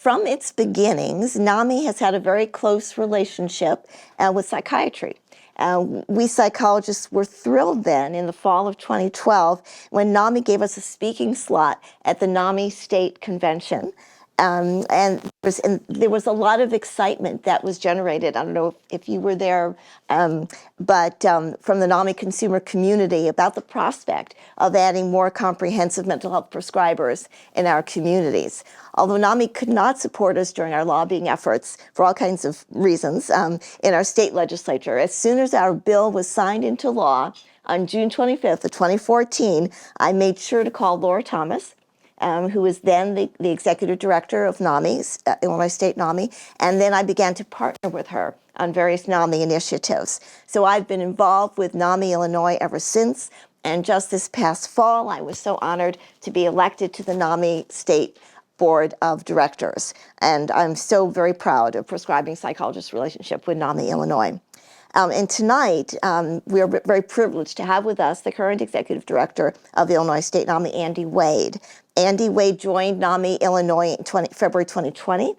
From its beginnings, NAMI has had a very close relationship with psychiatry. We psychologists were thrilled then in the fall of 2012 when NAMI gave us a speaking slot at the NAMI State Convention. And there was a lot of excitement that was generated. I don't know if you were there, but from the NAMI consumer community about the prospect of adding more comprehensive mental health prescribers in our communities. Although NAMI could not support us during our lobbying efforts for all kinds of reasons in our state legislature, as soon as our bill was signed into law on June 25th of 2014, I made sure to call Laura Thomas, who was then the executive director of NAMI, Illinois State NAMI, and then I began to partner with her on various NAMI initiatives. So I've been involved with NAMI Illinois ever since, and just this past fall, I was so honored to be elected to the NAMI State Board of Directors, and I'm so very proud of Prescribing Psychologists' relationship with NAMI Illinois. And tonight, we are very privileged to have with us the current executive director of Illinois State NAMI, Andy Wade. Andy Wade joined NAMI Illinois in February 2020,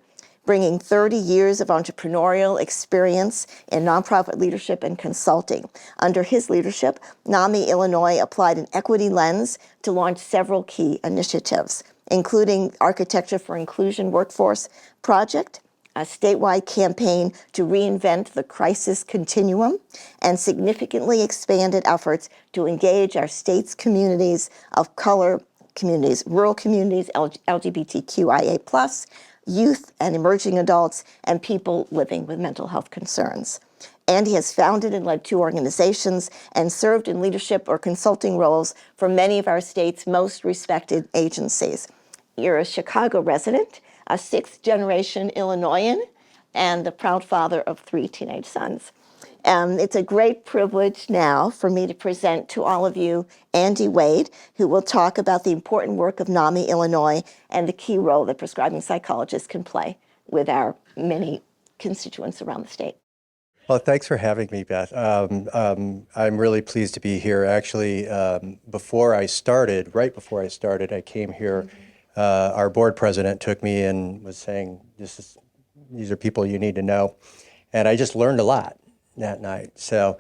bringing 30 years of entrepreneurial experience in nonprofit leadership and consulting. Under his leadership, NAMI Illinois applied an equity lens to launch several key initiatives, including Architecture for Inclusion Workforce Project, a statewide campaign to reinvent the crisis continuum, and significantly expanded efforts to engage our state's communities of color, communities, rural communities, LGBTQIA+, youth and emerging adults, and people living with mental health concerns. Andy has founded and led 2 organizations and served in leadership or consulting roles for many of our state's most respected agencies. You're a Chicago resident, a 6th-generation Illinoisan, and the proud father of 3 teenage sons. It's a great privilege now for me to present to all of you Andy Wade, who will talk about the important work of NAMI Illinois and the key role that prescribing psychologists can play with our many constituents around the state. Well, thanks for having me, Beth. I'm really pleased to be here. Actually, right before I started, I came here. Our board president took me and was saying, these are people you need to know. And I just learned a lot that night. So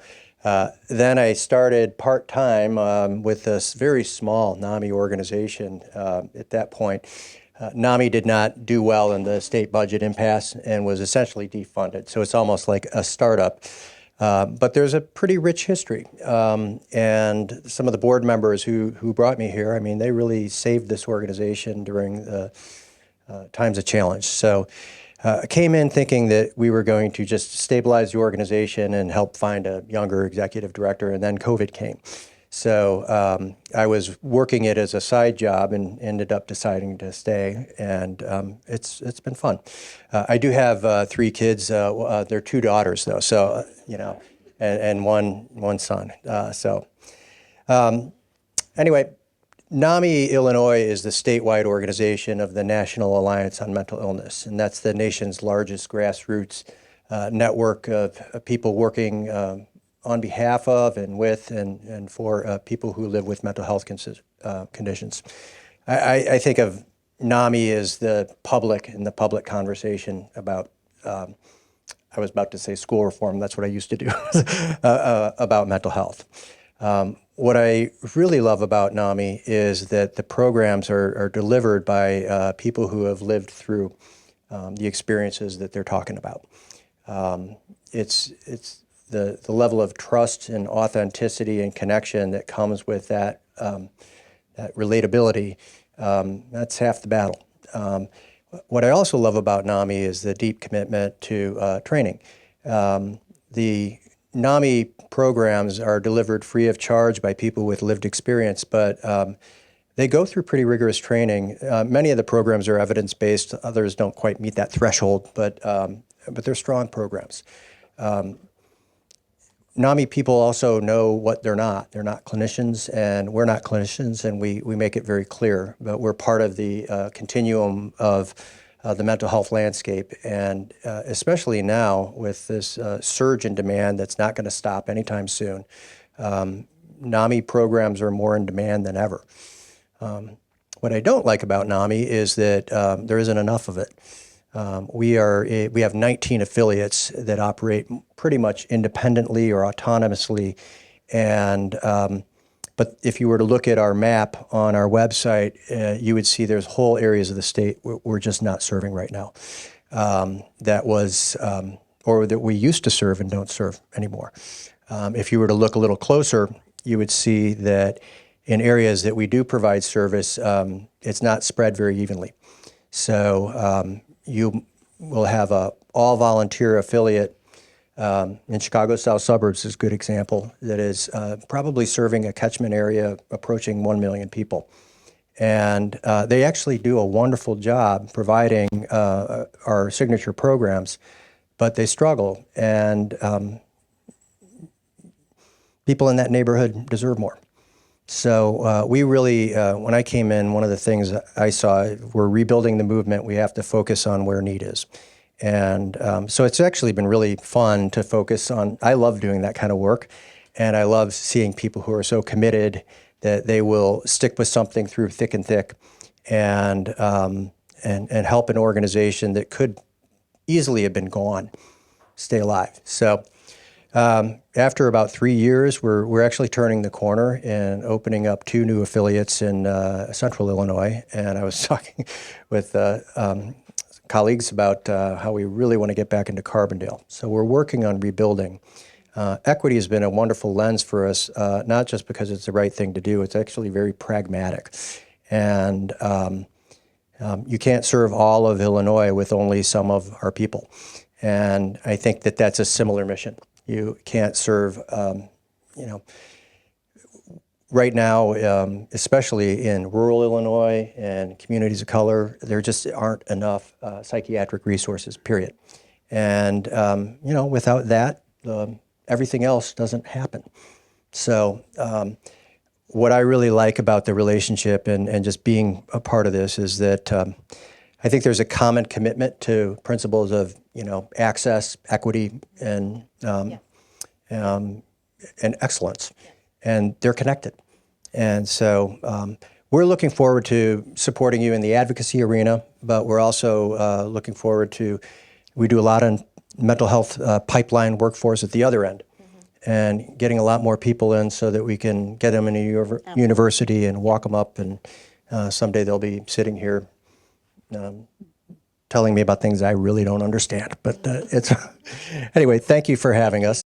then I started part-time with this very small NAMI organization at that point. NAMI did not do well in the state budget impasse and was essentially defunded. So it's almost like a startup. But there's a pretty rich history. And some of the board members who brought me here, I mean, they really saved this organization during the times of challenge. So I came in thinking that we were going to just stabilize the organization and help find a younger executive director, and then COVID came. So I was working it as a side job and ended up deciding to stay, and it's been fun. I do have 3 kids. They're 2 daughters though, so and one son. Anyway, NAMI Illinois is the statewide organization of the National Alliance on Mental Illness, and that's the nation's largest grassroots network of people working on behalf of and with and for people who live with mental health conditions. I think of NAMI as the public in the public conversation about, I was about to say school reform, that's what I used to do, about mental health. What I really love about NAMI is that the programs are delivered by people who have lived through the experiences that they're talking about. It's the level of trust and authenticity and connection that comes with that relatability, that's half the battle. What I also love about NAMI is the deep commitment to training. The NAMI programs are delivered free of charge by people with lived experience, but they go through pretty rigorous training. Many of the programs are evidence-based, others don't quite meet that threshold, but they're strong programs. NAMI people also know what they're not. They're not clinicians, and we're not clinicians, and we make it very clear. But we're part of the continuum of the mental health landscape, and especially now with this surge in demand that's not going to stop anytime soon, NAMI programs are more in demand than ever. What I don't like about NAMI is that there isn't enough of it. We have 19 affiliates that operate pretty much independently or autonomously, and but if you were to look at our map on our website, you would see there's whole areas of the state we're just not serving right now. Or that we used to serve and don't serve anymore. If you were to look a little closer, you would see that in areas that we do provide service, it's not spread very evenly. So you will have a all-volunteer affiliate in Chicago South Suburbs is a good example that is probably serving a catchment area approaching 1 million people. And they actually do a wonderful job providing our signature programs, but they struggle, and people in that neighborhood deserve more. So we really, when I came in, one of the things I saw, we're rebuilding the movement, we have to focus on where need is. And so it's actually been really fun to focus on. I love doing that kind of work, and I love seeing people who are so committed that they will stick with something through thick and thick, and help an organization that could easily have been gone stay alive. So after about 3 years, we're actually turning the corner and opening up 2 new affiliates in central Illinois. And I was talking with colleagues about how we really want to get back into Carbondale. So we're working on rebuilding. Equity has been a wonderful lens for us, not just because it's the right thing to do, it's actually very pragmatic. And you can't serve all of Illinois with only some of our people. And I think that that's a similar mission. You can't serve, right now, especially in rural Illinois and communities of color, there just aren't enough psychiatric resources, period. And, without that, everything else doesn't happen. So what I really like about the relationship and just being a part of this is that I think there's a common commitment to principles of, access, equity, and excellence, and they're connected. And so we're looking forward to supporting you in the advocacy arena, but we're also looking forward to, we do a lot of mental health pipeline workforce at the other end, and getting a lot more people in so that we can get them in a university and walk them up, and someday they'll be sitting here telling me about things I really don't understand. But anyway, thank you for having us.